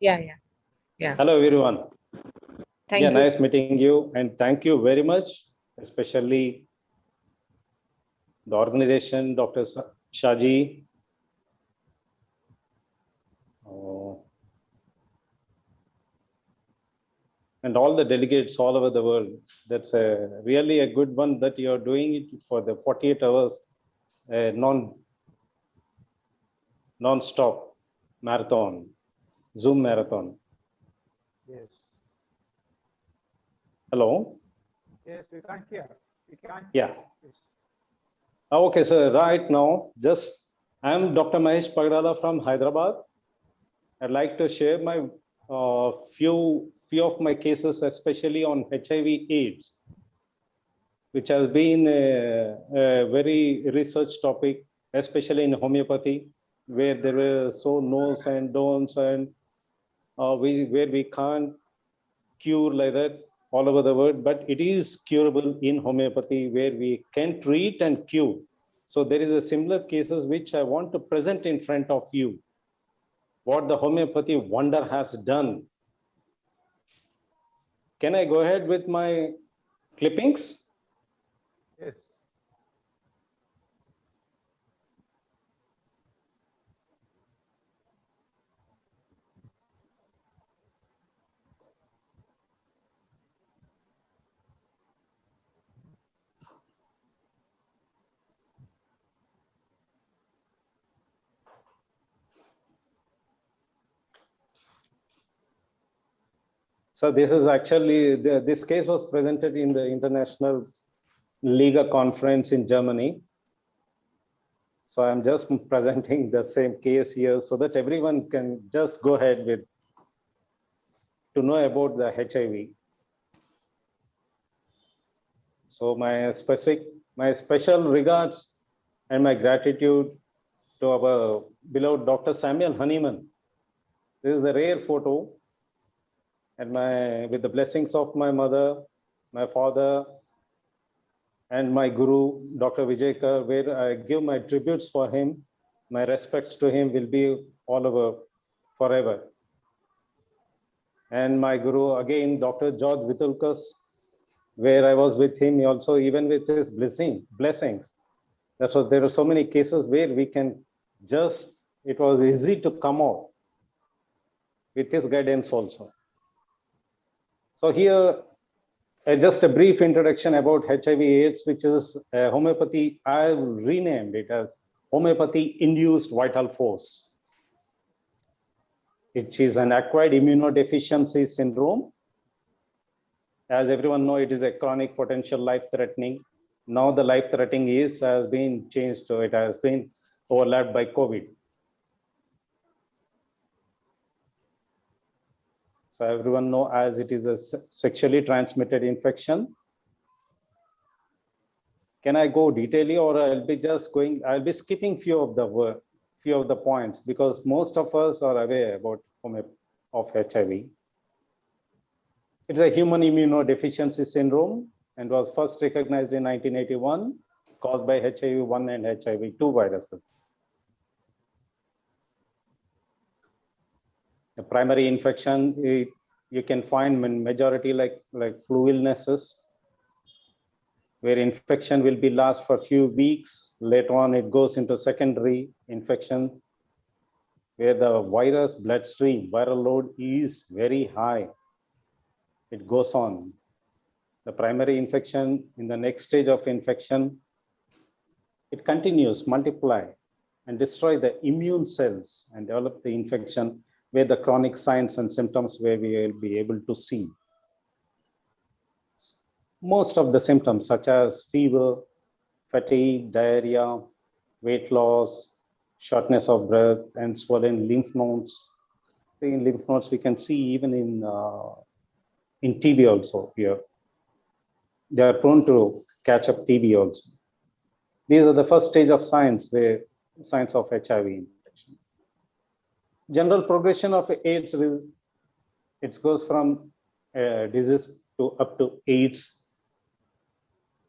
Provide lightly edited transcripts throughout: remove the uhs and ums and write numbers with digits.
Yeah. Hello, everyone. Thank you. Nice meeting you, and thank you very much, especially the organization, Dr. Shaji, and all the delegates all over the world. That's really a good one that you are doing it for the 48 hours non-stop marathon, Zoom marathon. Yes. Hello? Yes, we can't hear. We can't. Yeah. Yes. Okay, so right now, I'm Dr. Mahesh Pagdala from Hyderabad. I'd like to share my few of my cases, especially on HIV/AIDS, which has been a very research topic, especially in homeopathy, where there were so no's and don'ts, and where we can't cure like that all over the world, but it is curable in homeopathy, where we can treat and cure. So there is a similar cases which I want to present in front of you, what the homeopathy wonder has done. Can I go ahead with my clippings? Yes. So this is actually, this case was presented in the International Liga conference in Germany. So I'm just presenting the same case here so that everyone can just go ahead with to know about the HIV. So my special regards and my gratitude to our beloved Dr. Samuel Honeyman. This is the rare photo, and with the blessings of my mother, my father, and my guru, Dr. Vijay, where I give my tributes for him. My respects to him will be all over forever. And my guru, again, Dr. George Vitulkas, where I was with him also, even with his blessings. That's what there are so many cases where we can it was easy to come out with his guidance also. So here, just a brief introduction about HIV/AIDS, which is homeopathy. I renamed it as homeopathy-induced vital force, which is an acquired immunodeficiency syndrome. As everyone knows, it is a chronic potential life-threatening. Now the life-threatening has been changed to it has been overlapped by COVID. So everyone know as it is a sexually transmitted infection. Can I go detailing, or I'll be skipping few of the points, because most of us are aware about of HIV. It's a human immunodeficiency syndrome and was first recognized in 1981, caused by HIV-1 and HIV-2 viruses. The primary infection, you can find in majority like flu illnesses, where infection will be last for a few weeks. Later on, it goes into secondary infections, where the virus bloodstream viral load is very high. It goes on. The primary infection, in the next stage of infection, it continues, multiply, and destroy the immune cells and develop the infection, where the chronic signs and symptoms where we will be able to see. Most of the symptoms such as fever, fatigue, diarrhea, weight loss, shortness of breath, and swollen lymph nodes. In lymph nodes, we can see even in TB also here. They are prone to catch up TB also. These are the first stage of signs of HIV infection. General progression of AIDS, it goes from disease to up to AIDS.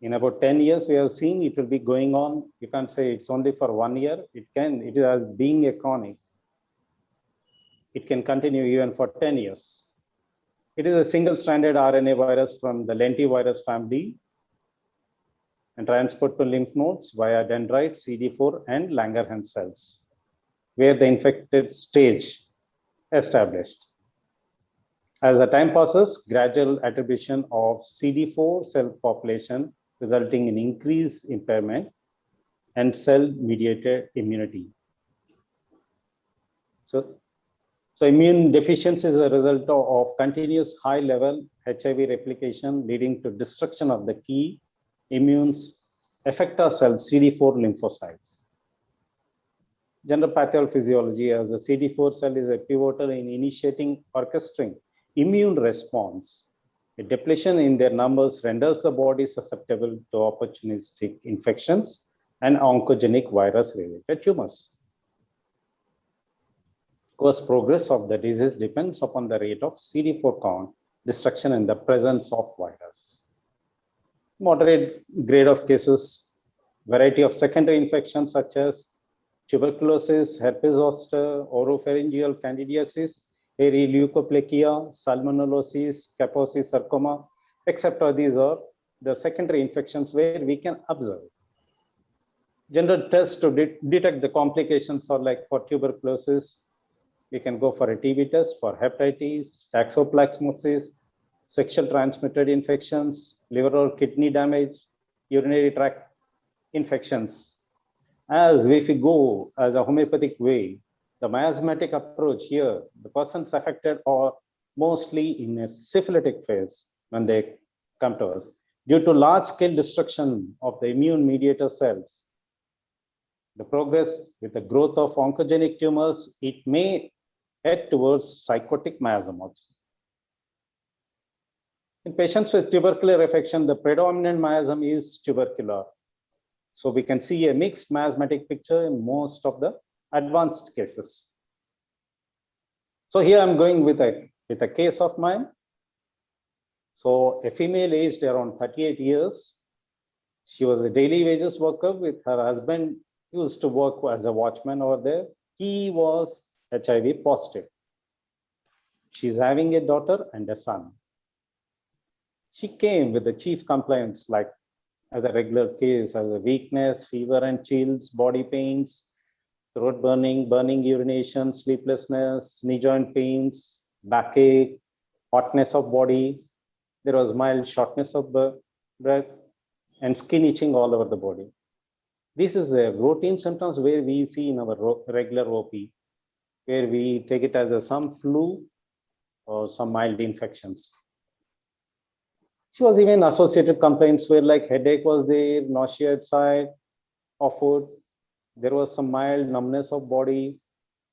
In about 10 years, we have seen it will be going on. You can't say it's only for 1 year. It is as being a chronic. it can continue even for 10 years. It is a single-stranded RNA virus from the lentivirus family and transport to lymph nodes via dendrites, CD4, and Langerhans cells, where the infected stage established. As the time passes, gradual attribution of CD4 cell population resulting in increased impairment and cell-mediated immunity. So immune deficiency is a result of continuous high-level HIV replication leading to destruction of the key immune effector cells, CD4 lymphocytes. General pathophysiology, as the CD4 cell is a pivotal in initiating orchestrating immune response. A depletion in their numbers renders the body susceptible to opportunistic infections and oncogenic virus-related tumors. Of course, progress of the disease depends upon the rate of CD4 count destruction in the presence of virus. Moderate grade of cases, variety of secondary infections such as tuberculosis, herpes zoster, oropharyngeal candidiasis, hairy leukoplegia, salmonellosis, Kaposi sarcoma, etc. These are the secondary infections where we can observe. General tests to detect the complications are like for tuberculosis, we can go for a TB test. For hepatitis, toxoplasmosis, sexual transmitted infections, liver or kidney damage, urinary tract infections. As if we go as a homeopathic way, the miasmatic approach here, the persons affected are mostly in a syphilitic phase when they come to us. Due to large-scale destruction of the immune mediator cells, the progress with the growth of oncogenic tumors, it may head towards psychotic miasm also. In patients with tubercular infection, the predominant miasm is tubercular. So we can see a mixed miasmatic picture in most of the advanced cases. So here I'm going with a case of mine. So a female aged around 38 years. She was a daily wages worker with her husband, used to work as a watchman over there. He was HIV positive. She's having a daughter and a son. She came with the chief complaints like as a regular case, as a weakness, fever and chills, body pains, throat burning, burning urination, sleeplessness, knee joint pains, backache, hotness of body. There was mild shortness of breath and skin itching all over the body. This is a routine symptoms where we see in our regular OP, where we take it as some flu or some mild infections. She was even associated complaints where like headache was there, nausea at side of food. There was some mild numbness of body,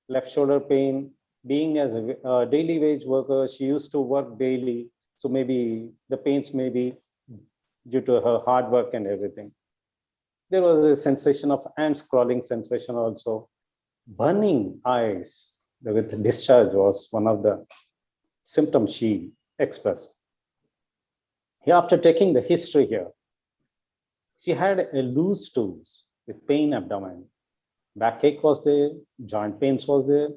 left shoulder pain. Being as a daily wage worker, she used to work daily. So maybe the pains may be due to her hard work and everything. There was a sensation of ants crawling sensation also. Burning eyes with discharge was one of the symptoms she expressed. After taking the history here, she had a loose stools with pain abdomen. Backache was there, joint pains was there.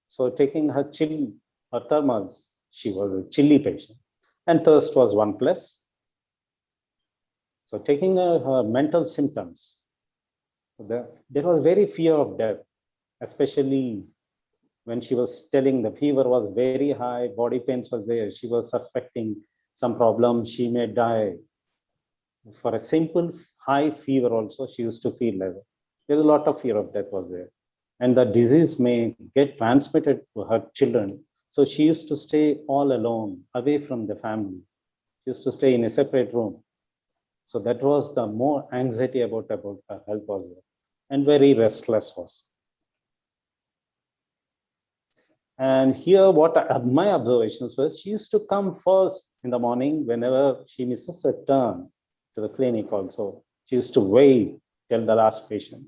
So taking her thermals, she was a chilly patient. And thirst was 1+. So taking her mental symptoms, there was very fear of death, especially when she was telling the fever was very high, body pains was there. She was suspecting some problem, she may die. For a simple high fever also, she used to feel like there's a lot of fear of death was there. And the disease may get transmitted to her children. So she used to stay all alone, away from the family. She used to stay in a separate room. So that was the more anxiety about her health was there. And very restless was. And here what my observations was, she used to come first in the morning whenever she misses a turn to the clinic also. She used to wait till the last patient.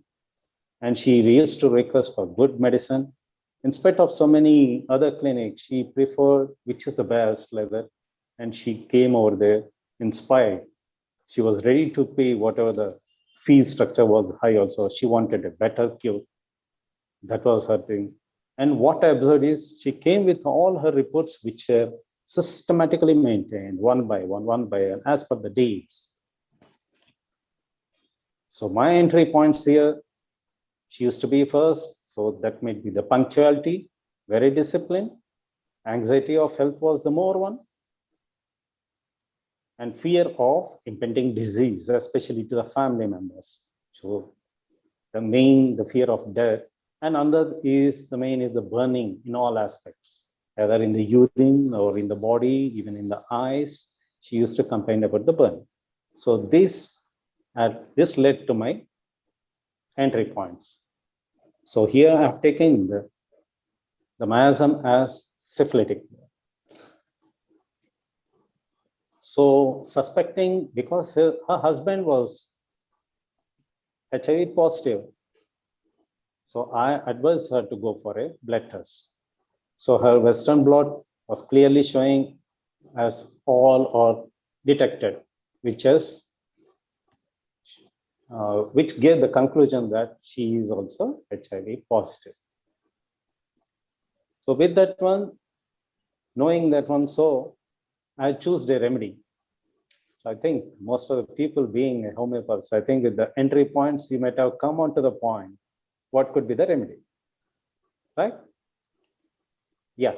And she used to request for good medicine. In spite of so many other clinics, she preferred which is the best level. And she came over there inspired. She was ready to pay whatever the fee structure was high also. She wanted a better cure. That was her thing. And what I observed is she came with all her reports, which are systematically maintained one by one, as per the dates. So my entry points here, she used to be first, so that may be the punctuality, very disciplined. Anxiety of health was the more one. And fear of impending disease, especially to the family members. So the fear of death. And another is the burning in all aspects, either in the urine or in the body, even in the eyes. She used to complain about the burning. So this led to my entry points. So here I've taken the miasm as syphilitic. So suspecting, because her husband was HIV positive, so I advised her to go for a blood test. So her Western blot was clearly showing as all or detected, which gave the conclusion that she is also HIV positive. So with that one, knowing that one, so I chose the remedy. So I think most of the people being a homeopath, I think with the entry points, you might have come on to the point, what could be the remedy, right? Yeah.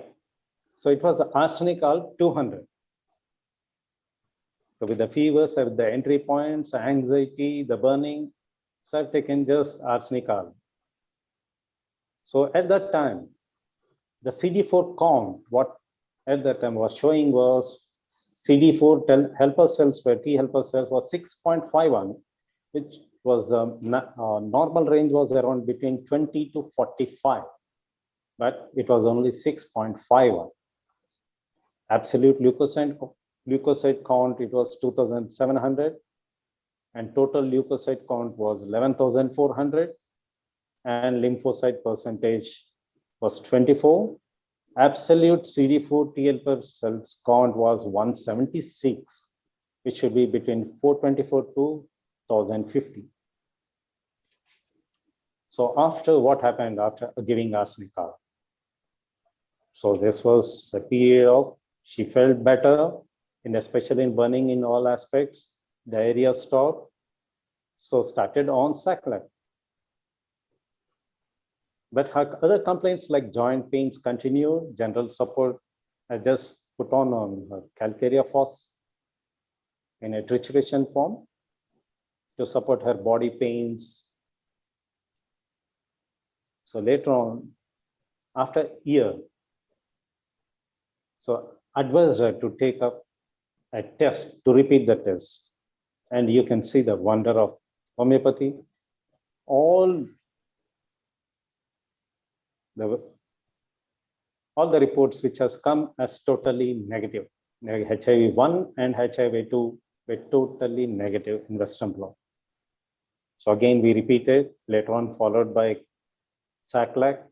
So it was the arsenic al 200. So with the fevers, with the entry points, anxiety, the burning, so I've taken just arsenic al. So at that time, the CD4 count, what at that time was showing was CD4 helper cells per T helper cells was 6.51, which was the normal range was around between 20 to 45, but it was only 6.51. Absolute leukocyte count, it was 2,700, and total leukocyte count was 11,400, and lymphocyte percentage was 24. Absolute CD4 T helper cells count was 176, which should be between 424 to 1050. So after what happened after giving arsenic al? So this was a period of, she felt better, especially in burning in all aspects, diarrhea stopped, so started on Saclac. But her other complaints like joint pains continued, general support, I just put on her calcarea phos in a trituration form to support her body pains. So later on, after a year, so advised her to take up a test, to repeat the test. And you can see the wonder of homeopathy. All the reports which has come as totally negative. HIV-1 and HIV-2 were totally negative in Western blot. So again, we repeated, later on followed by Saclac,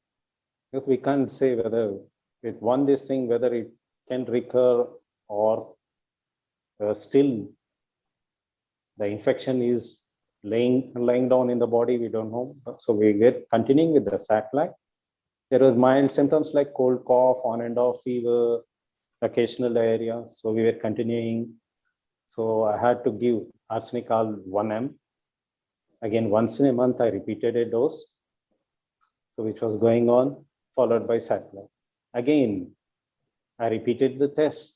because we can't say whether it won this thing, whether it can recur or still the infection is laying down in the body, we don't know. So we get continuing with the Saclac. There was mild symptoms like cold cough, on and off fever, occasional diarrhea. So we were continuing. So I had to give arsenic al 1 m. Again, once in a month, I repeated a dose. So which was going on, followed by Saclac. Again, I repeated the test.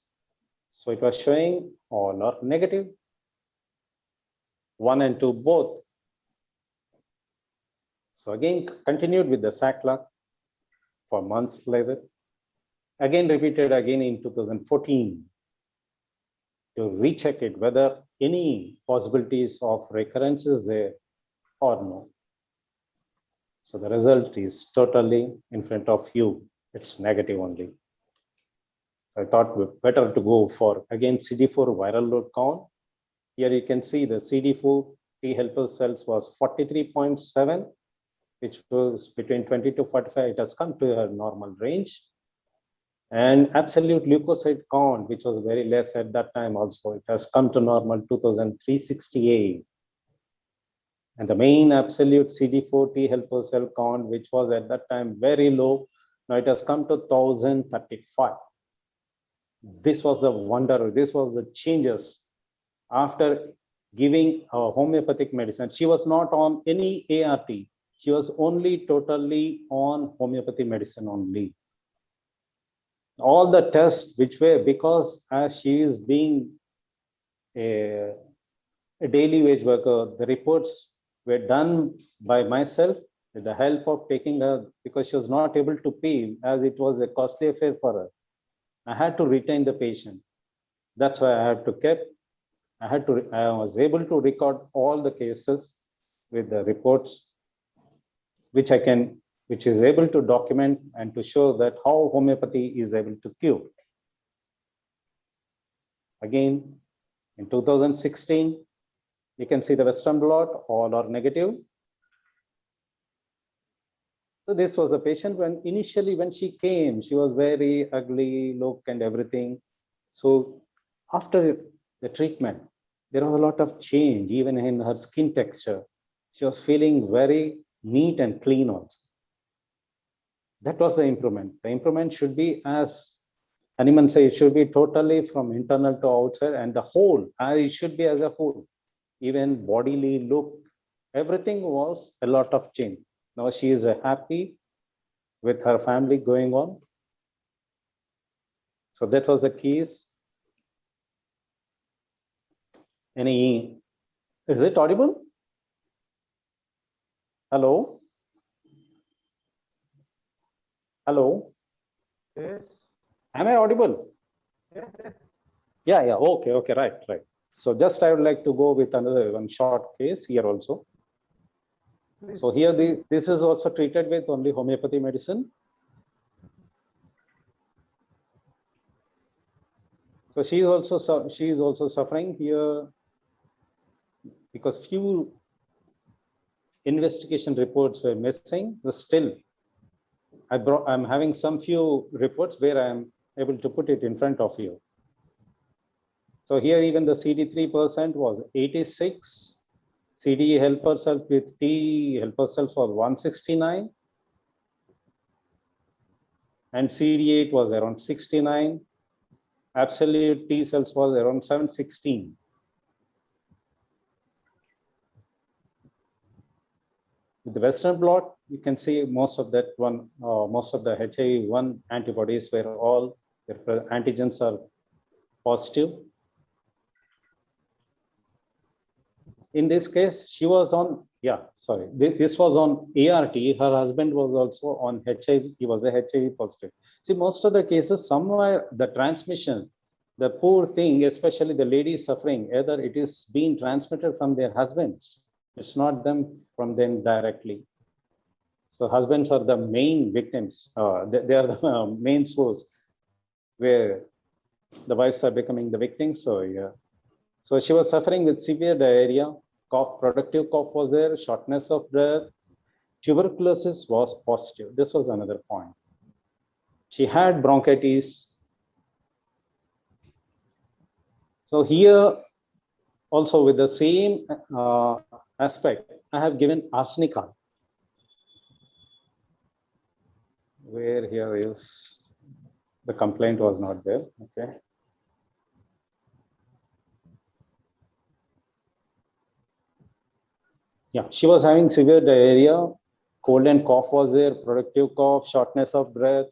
So it was showing all or negative. 1 and 2 both. So again, continued with the Saclac for months later. Again, repeated again in 2014 to recheck it whether any possibilities of recurrence is there or no. So the result is totally in front of you. It's negative only. I thought better to go for again CD4 viral load count. Here you can see the CD4 T helper cells was 43.7, which was between 20 to 45. It has come to a normal range. And absolute leukocyte count, which was very less at that time also, it has come to normal 2,368. And the main absolute CD4 T helper cell count, which was at that time very low, Now it has come to 1035. This was the wonder. This was the changes after giving homeopathic medicine. She was not on any ART. She was only totally on homeopathy medicine only. All the tests which were, because as she is being a daily wage worker, the reports were done by myself with the help of taking her, because she was not able to pay, as it was a costly affair for her. I had to retain the patient. That's why I had to keep. I was able to record all the cases with the reports, which is able to document and to show that how homeopathy is able to cure. Again, in 2016, you can see the Western blot, all are negative. So this was the patient when initially when she came, she was very ugly look and everything. So after the treatment, there was a lot of change, even in her skin texture. She was feeling very neat and clean also. That was the improvement. The improvement should be, as Hanuman said, it should be totally from internal to outside, and the whole, it should be as a whole. Even bodily look, everything was a lot of change. Now she is happy with her family going on. So that was the keys. Is it audible? Hello? Hello? Yes. Am I audible? Yes. Yes. Yeah. Okay. Right. So just I would like to go with another one short case here also. Please. So here this is also treated with only homeopathy medicine. So she is also suffering here because few investigation reports were missing. But still, I'm having some few reports where I'm able to put it in front of you. So here even the CD3% was 86. CD help herself with T help herself was 169. And CD8 was around 69. Absolute T cells was around 716. With the Western blot, you can see most of that one, most of the HIV-1 antibodies were all, their antigens are positive. In this case, she was on, this was on ART. Her husband was also on HIV. He was a HIV positive. See, most of the cases, somewhere the transmission, the poor thing, especially the ladies suffering, either it is being transmitted from their husbands. It's not them from them directly. So husbands are the main victims. They are the main source where the wives are becoming the victims. So yeah. So she was suffering with severe diarrhea, cough, productive cough was there, shortness of breath, tuberculosis was positive. This was another point. She had bronchitis. So here also with the same aspect, I have given arsenicol. Where here is the complaint was not there. Okay. Yeah, she was having severe diarrhea, cold and cough was there, productive cough, shortness of breath.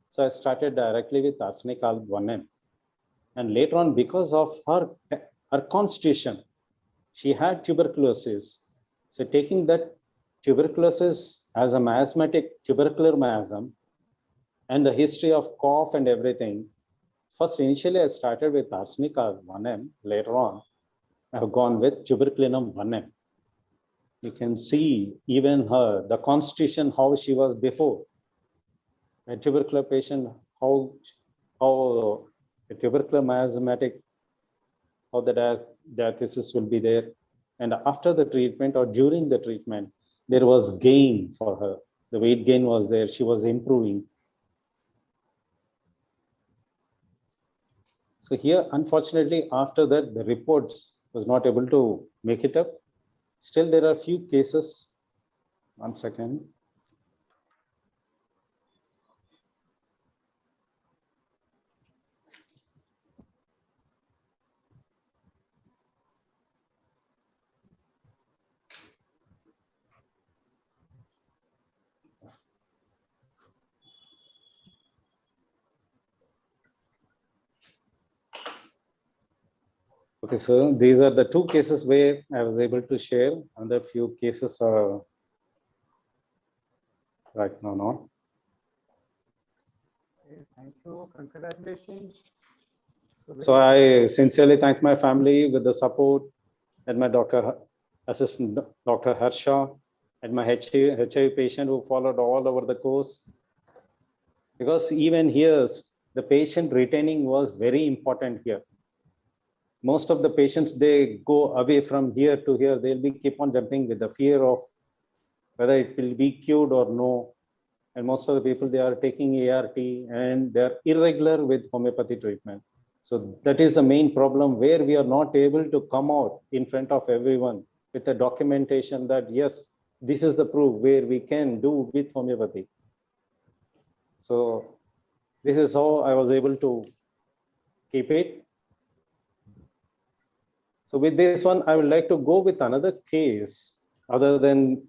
So I started directly with arsenicol 1M. And later on, because of her constitution, she had tuberculosis. So taking that tuberculosis as a miasmatic tubercular miasm and the history of cough and everything, first initially I started with arsenicol 1M. Later on, I have gone with tuberculinum 1M. You can see even her, the constitution, how she was before. A tubercular patient, how a tubercular miasmatic, how the diathesis will be there. And after the treatment or during the treatment, there was gain for her. The weight gain was there. She was improving. So here, unfortunately, after that, the reports was not able to make it up. Still, there are a few cases. 1 second. Okay, so these are the two cases where I was able to share, and a few cases are right now not. Okay, thank you. Congratulations. So I sincerely thank my family with the support and my assistant Dr. Harsha and my HIV patient who followed all over the course. Because even here, the patient retaining was very important here. Most of the patients, they go away from here to here. They'll be keep on jumping with the fear of whether it will be cured or no. And most of the people, they are taking ART and they're irregular with homeopathy treatment. So that is the main problem where we are not able to come out in front of everyone with a documentation that, yes, this is the proof where we can do with homeopathy. So this is how I was able to keep it. So with this one, I would like to go with another case other than